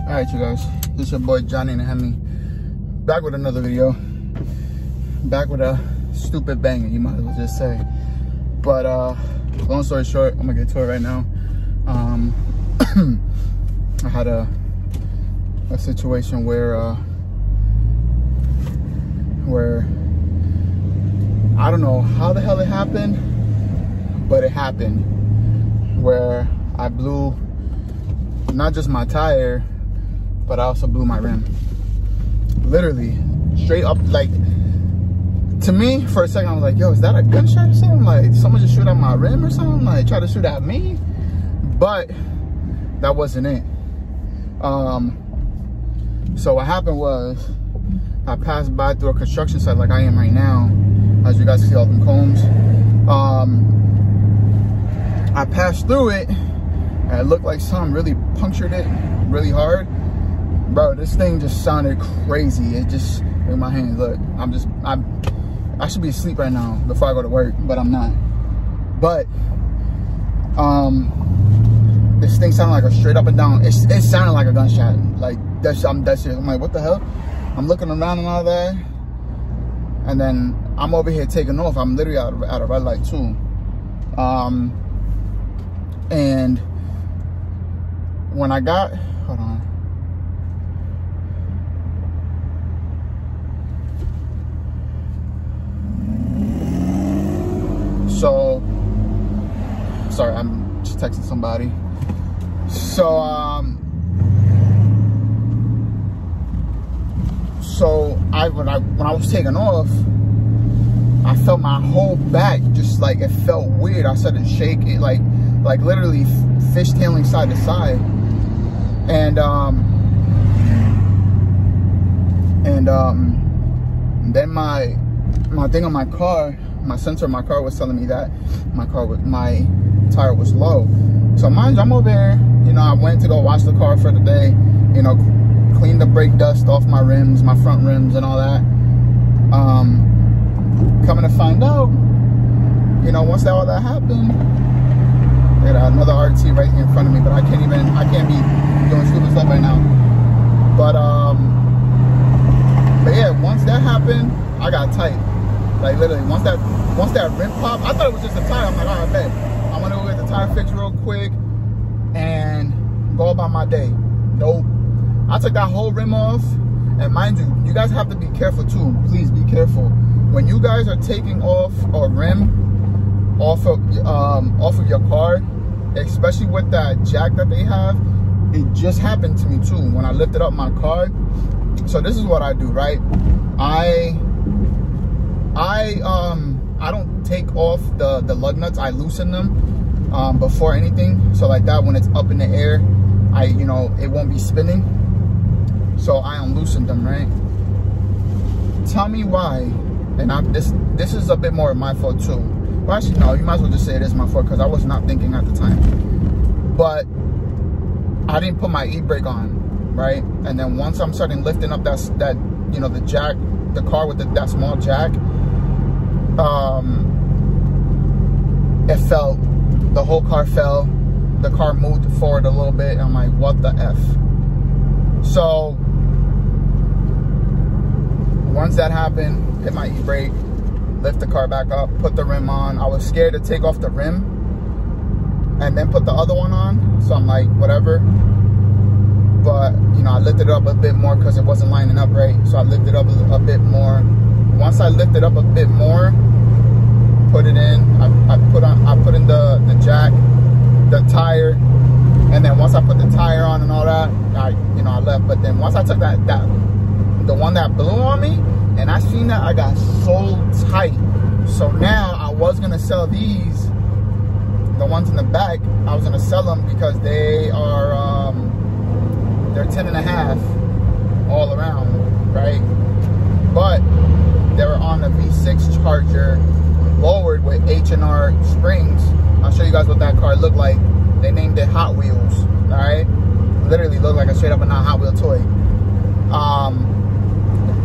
Alright, you guys, this is your boy Johnny Nahemi, back with another video, back with a stupid banger, you might as well just say. But long story short, I'm gonna get to it right now. I had a situation where I don't know how the hell it happened, but it happened, where I blew not just my tire, but I also blew my rim. Literally, straight up, like, to me, for a second, I was like, yo, is that a gunshot or something? Like, someone just shoot at my rim or something? Like, try to shoot at me? But that wasn't it. So what happened was, I passed by through a construction site like I am right now. As you guys can see, all them cones. I passed through it, and it looked like something really punctured it really hard. Bro, this thing just sounded crazy. It just, in my hands, look, I should be asleep right now before I go to work, but I'm not. But, this thing sounded like a straight up and down, it sounded like a gunshot. Like, that shit, I'm like, what the hell? I'm looking around and all that, and then I'm over here taking off. I'm literally at a red light too. And when I got, hold on. So, sorry, I'm just texting somebody. So, when I was taking off, I felt my whole back just like, it felt weird. I started shaking, like literally fishtailing side to side. And then my thing on my car, my sensor on my car was telling me that my tire was low. So mind you, I'm over here, you know, I went to go wash the car for the day, you know, clean the brake dust off my rims, my front rims and all that. Coming to find out, you know, once all that happened, I got another RT right here in front of me, but I can't be doing stupid stuff right now. But yeah, once that happened, I got tight. Like literally, once that rim popped, I thought it was just a tire. I'm like, all right, bet. I'm gonna go get the tire fixed real quick and go about my day. Nope. I took that whole rim off, and mind you, you guys have to be careful too. Please be careful when you guys are taking off a rim off of your car, especially with that jack that they have. It just happened to me too when I lifted up my car. So this is what I do, right? I don't take off the lug nuts. I loosen them before anything. So like that, when it's up in the air, you know, it won't be spinning. So I unloosen them, right? Tell me why. And this is a bit more of my fault too. Well, actually, no, you might as well just say it is my fault because I was not thinking at the time. But I didn't put my e-brake on, right? And then once I'm starting lifting up that you know, the jack, the car with that small jack, it fell. The whole car fell. The car moved forward a little bit. And I'm like, what the F? So once that happened, hit my e-brake, lift the car back up, put the rim on. I was scared to take off the rim and then put the other one on. So I'm like, whatever. But, you know, I lifted it up a bit more because it wasn't lining up right. So I lifted up a bit more. Once I lifted up a bit more, put it in. I put in the jack, the tire, and then once I put the tire on and all that, I left. But then once I took the one that blew on me, and I seen that, I got so tight. So now I was gonna sell these, the ones in the back. I was gonna sell them because they are they're 10.5 all around, right? But they were on the V6 Charger, lowered with H&R springs. I'll show you guys what that car looked like. They named it Hot Wheels, all right? Literally looked like a straight up and down Hot Wheel toy.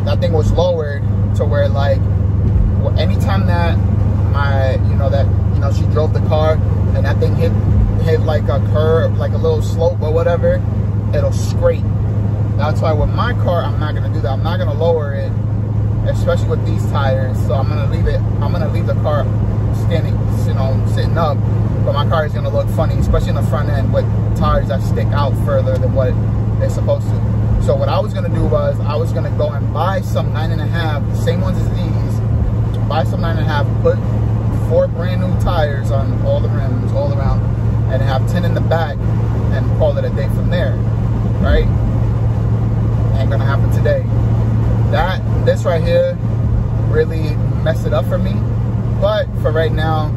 That thing was lowered to where, like, anytime that she drove the car and that thing hit like a curve, like a little slope or whatever, it'll scrape. That's why with my car, I'm not gonna do that. I'm not gonna lower it, especially with these tires. So I'm gonna leave it. I'm gonna leave the car standing, you know, sitting up. But my car is gonna look funny, especially in the front end with tires that stick out further than what they're supposed to. So what I was gonna do was I was gonna go and buy some 9.5, the same ones as these. Buy some 9.5, put 4 brand new tires on all the rims all around, and have 10 in the back, and call it a day from there, right? Ain't gonna happen today. This right here really messed it up for me, but for right now,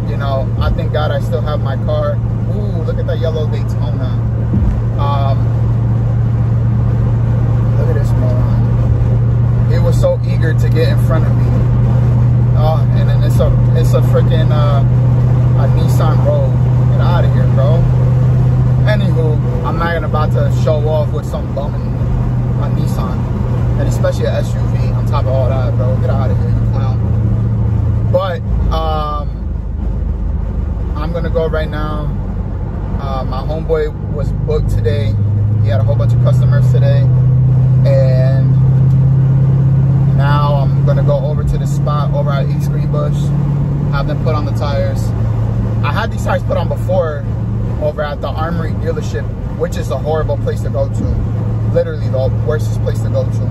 you know, I thank God I still have my car. Ooh, look at that yellow Daytona. Look at this moron. He was so eager to get in front of me. And then it's a freaking a Nissan Rogue. Get out of here, bro. Anywho, I'm not about to show off with some bum in a Nissan, and especially an SUV on top of all that, bro. Get out of here, you clown. But I'm gonna go right now. My homeboy was booked today. He had a whole bunch of customers today, and now I'm gonna go over to the spot over at East Greenbush, have them put on the tires. I had these tires put on before over at the Armory dealership, which is a horrible place to go to. Literally the worstest place to go to.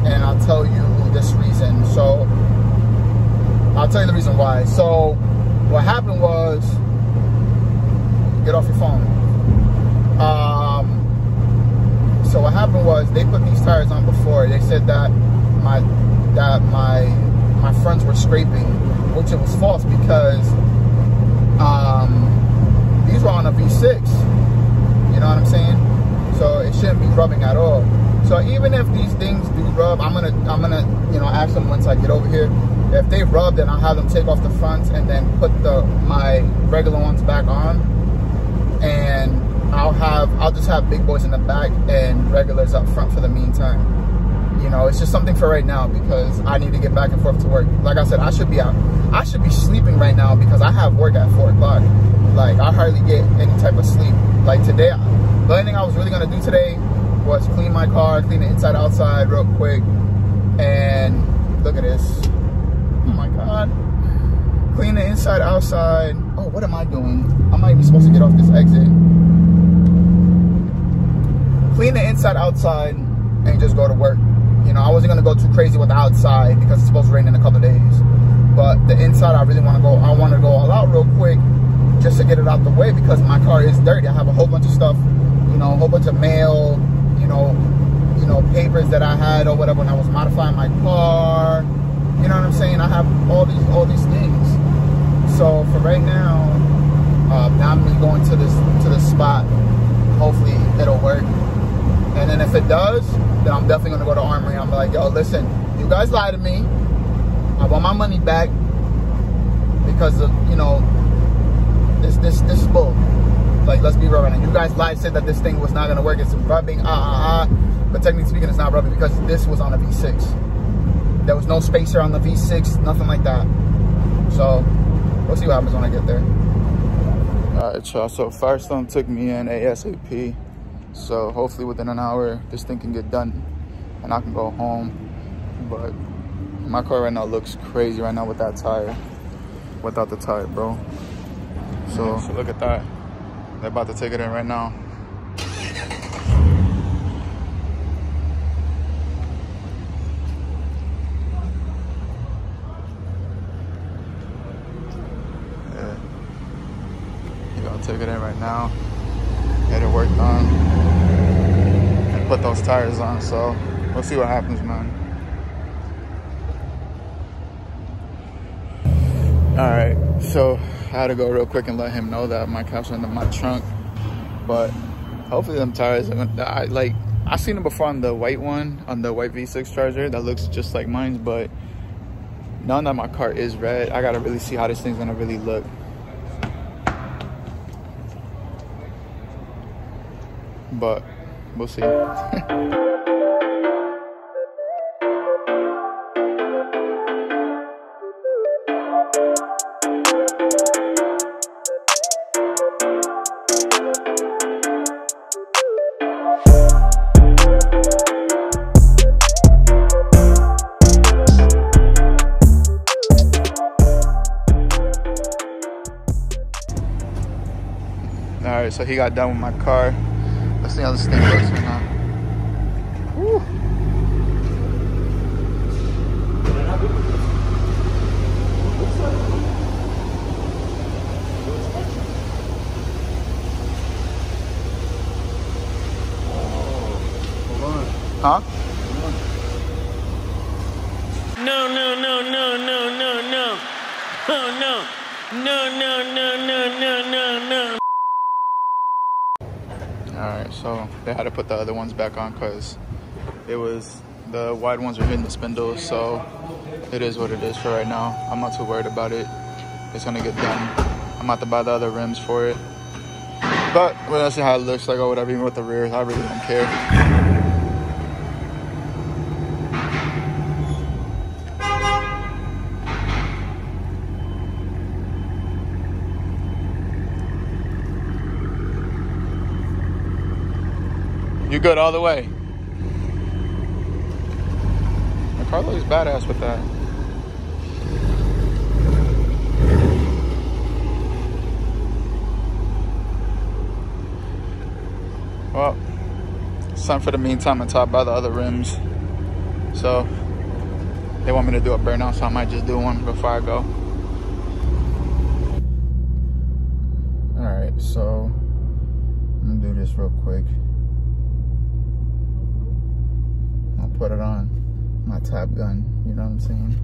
And I'll tell you this reason. So, I'll tell you the reason why. So, what happened was, get off your phone. So what happened was they put these tires on before. They said that my fronts were scraping, which it was false because these were on a V6. You know what I'm saying? So it shouldn't be rubbing at all. So even if these things do rub, I'm gonna you know, ask them once I get over here. If they rub, then I'll have them take off the fronts and then put my regular ones back on, and I'll just have big boys in the back and regulars up front for the meantime. You know, it's just something for right now because I need to get back and forth to work. Like I said, I should be sleeping right now because I have work at 4 o'clock. Like, I hardly get any type of sleep. Like today, the only thing I was really gonna do today was clean my car, clean it inside outside real quick. And look at this. Oh my God. Clean the inside outside. Oh, what am I doing? I'm not even supposed to get off this exit. Clean the inside outside and just go to work. You know, I wasn't gonna go too crazy with the outside because it's supposed to rain in a couple of days. But the inside, I really want to go. I want to go all out real quick just to get it out the way because my car is dirty. I have a whole bunch of stuff, you know, a whole bunch of mail, you know, papers that I had or whatever when I was modifying my car. You know what I'm saying? I have all these things. So for right now, now I'm me going to this spot. Hopefully it'll work. And then if it does, then I'm definitely gonna go to Armory. I'm like, yo, listen, you guys lied to me. I want my money back because of, you know, this is bull. Like, let's be real right now. You guys lied, said that this thing was not gonna work. It's rubbing, but technically speaking, it's not rubbing because this was on a V6. There was no spacer on the V6, nothing like that. So we'll see what happens when I get there. All right, y'all. So Firestone took me in ASAP. So hopefully within an hour, this thing can get done and I can go home. But my car right now looks crazy right now with that tire, without the tire, bro. So look at that. They're about to take it in right now. Yeah. You're gonna take it in right now, get it worked on, and put those tires on. So we'll see what happens, man. All right, so I had to go real quick and let him know that my caps are in my trunk. But hopefully them tires are gonna, I seen them before on the white one, on the white V6 Charger that looks just like mine. But now that my car is red, I gotta really see how this thing's gonna really look. But we'll see. so he got done with my car. Let's see how this thing looks right now. Woo. Huh? No, no, no, no, no, no, no. Oh, no. No, no, no, no, no, no, no. Alright, so they had to put the other ones back on because it was, the wide ones were hitting the spindles, so it is what it is for right now. I'm not too worried about it. It's gonna get done. I'm about to buy the other rims for it. But we'll see how it looks like or whatever, even with the rears. I really don't care. You good all the way? The car looks badass with that. Well, it's time for the meantime until I buy the other rims. So they want me to do a burnout, so I might just do one before I go. Alright, so I'm gonna do this real quick. I'll put it on my Top Gun, you know what I'm saying?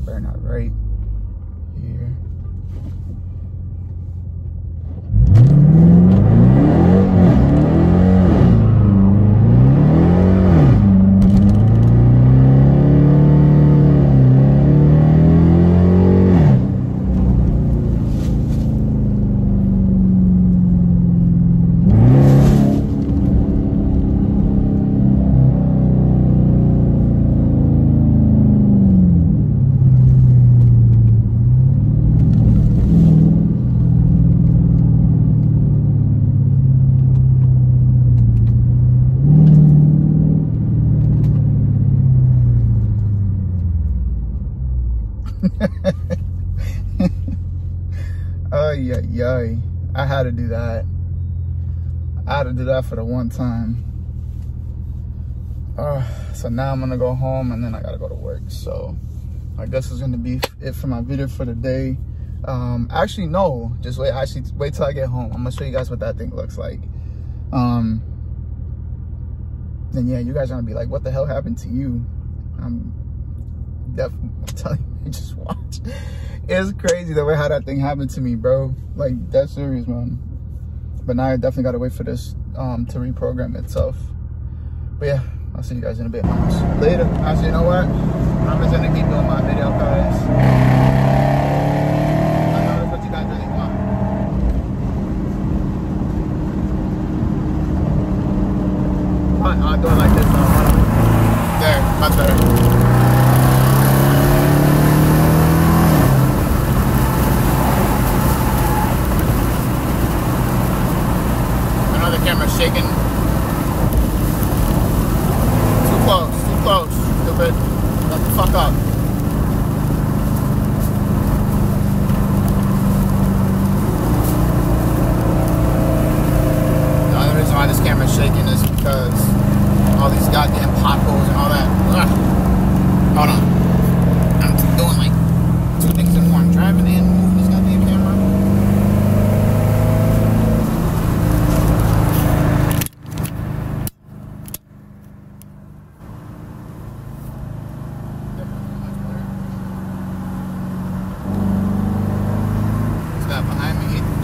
Burnout right here. Ay. I had to do that. I had to do that for the one time. So now I'm gonna go home and then I gotta go to work. So I guess it's gonna be it for my video for the day. Actually no, just wait. Actually wait till I get home. I'm gonna show you guys what that thing looks like. Then yeah, you guys are gonna be like, what the hell happened to you? I'm definitely telling you, just watch. It's crazy the way how that thing happened to me, bro. Like, that's serious, man. But now I definitely gotta wait for this to reprogram itself. But yeah, I'll see you guys in a bit. Later. Actually, you know what? I'm just gonna keep doing my video, guys. I know that's what you guys really want. I'll do it like this now. There, much better. Camera's shaking. Too close, stupid. Shut the fuck up. The only reason why this camera's shaking is because all these goddamn potholes and all that. Ugh. Hold on. I'm doing like 2 things in one. Driving and moving this goddamn camera.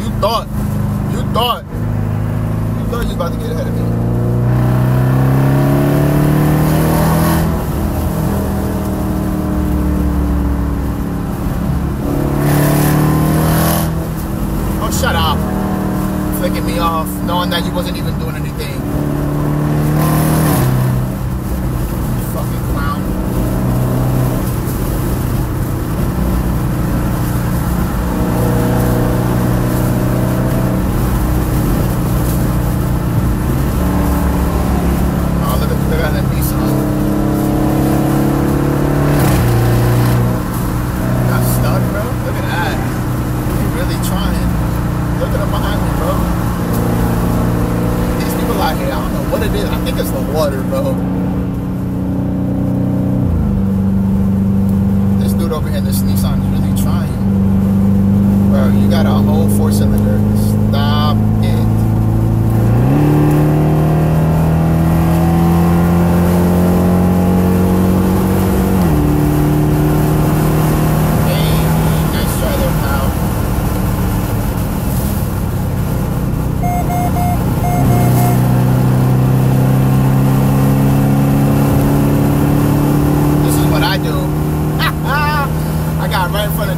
You thought you was about to get ahead of me. knowing that you wasn't even doing anything. Fucking clown. Oh, look at that Nissan. Got stuck, bro. Look at that. They really trying. Look at them behind me, bro. These people out here, I don't know what it is. I think it's the water, bro. This dude over here, this Nissan is really trying. Bro, you got a whole 4-cylinder. Stop it.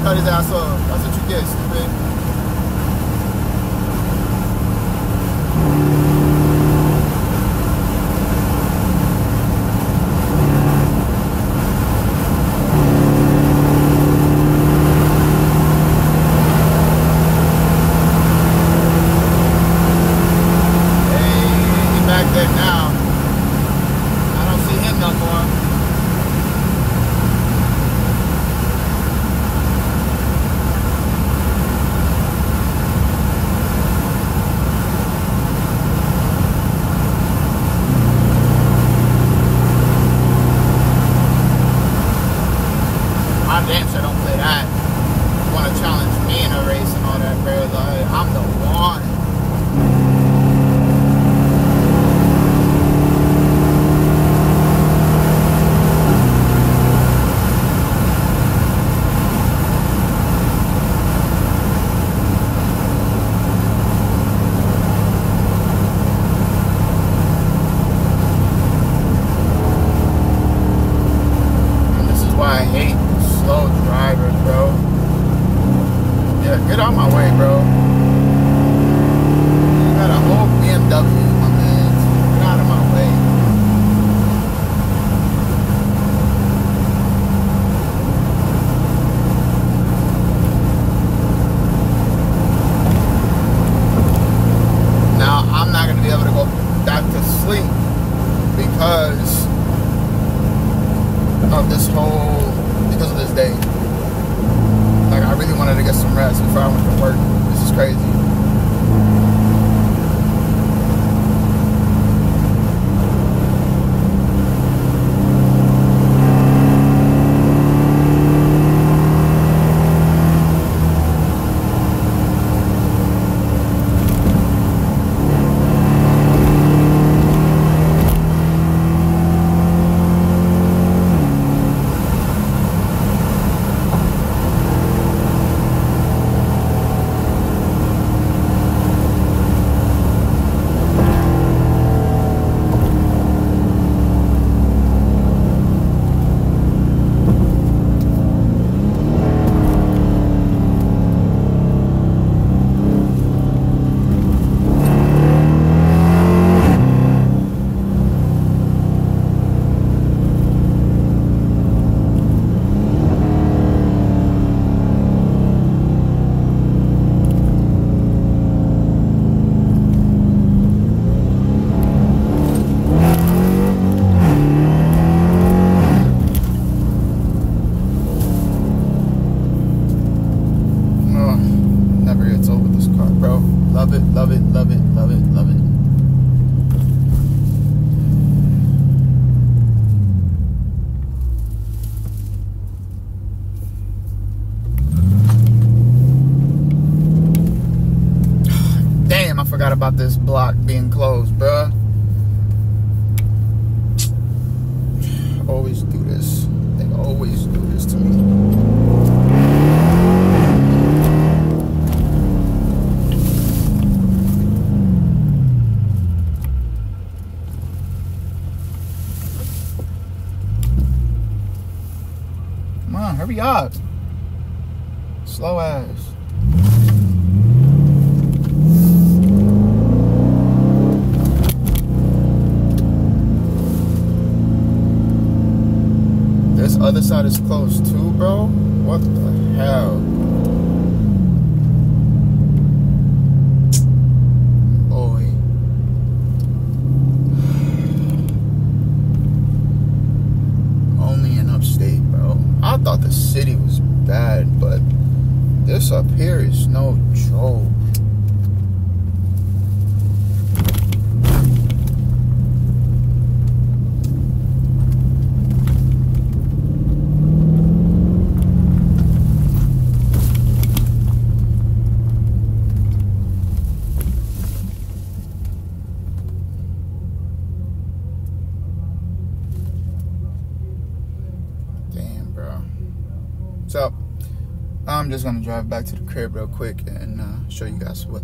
Cut his ass off. That's what you get, stupid. Hey, he's back there now. I don't see him no more. Damn sure don't play that. You want to challenge me in a race and all that, bro. Like, I'm the one. And this is why I hate slow drivers, bro. Yeah, get out my way, bro. You got a whole BMW, my man. Get out of my way. Now, I'm not going to be able to go back to sleep because of this day. Like, I really wanted to get some rest before I went to work. This is crazy. Love it, love it, love it, love it, love it. Damn, I forgot about this block being closed, bruh. Always do this. They always do this to me. Come on, hurry up. Slow ass. other side is closed too, bro. What the hell? Boy. Only in upstate, bro. I thought the city was bad, but this up here is no joke. So I'm just gonna drive back to the crib real quick and show you guys what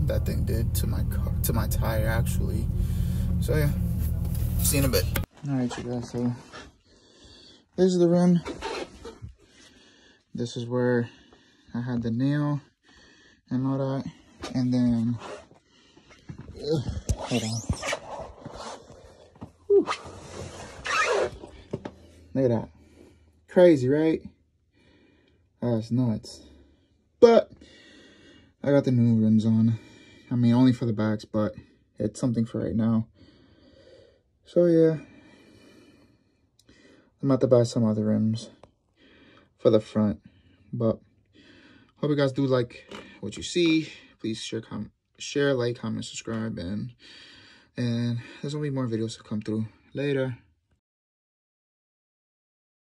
that thing did to my car, to my tire actually. So yeah, see you in a bit. All right, you guys. So this is the rim. This is where I had the nail and all that, and then hold on. Whew. Look at that. Crazy, right? That's nuts. But I got the new rims on. I mean, only for the backs, but it's something for right now. So yeah, I'm about to buy some other rims for the front. But hope you guys do like what you see. Please share, like, comment, subscribe, and there's gonna be more videos to come through later.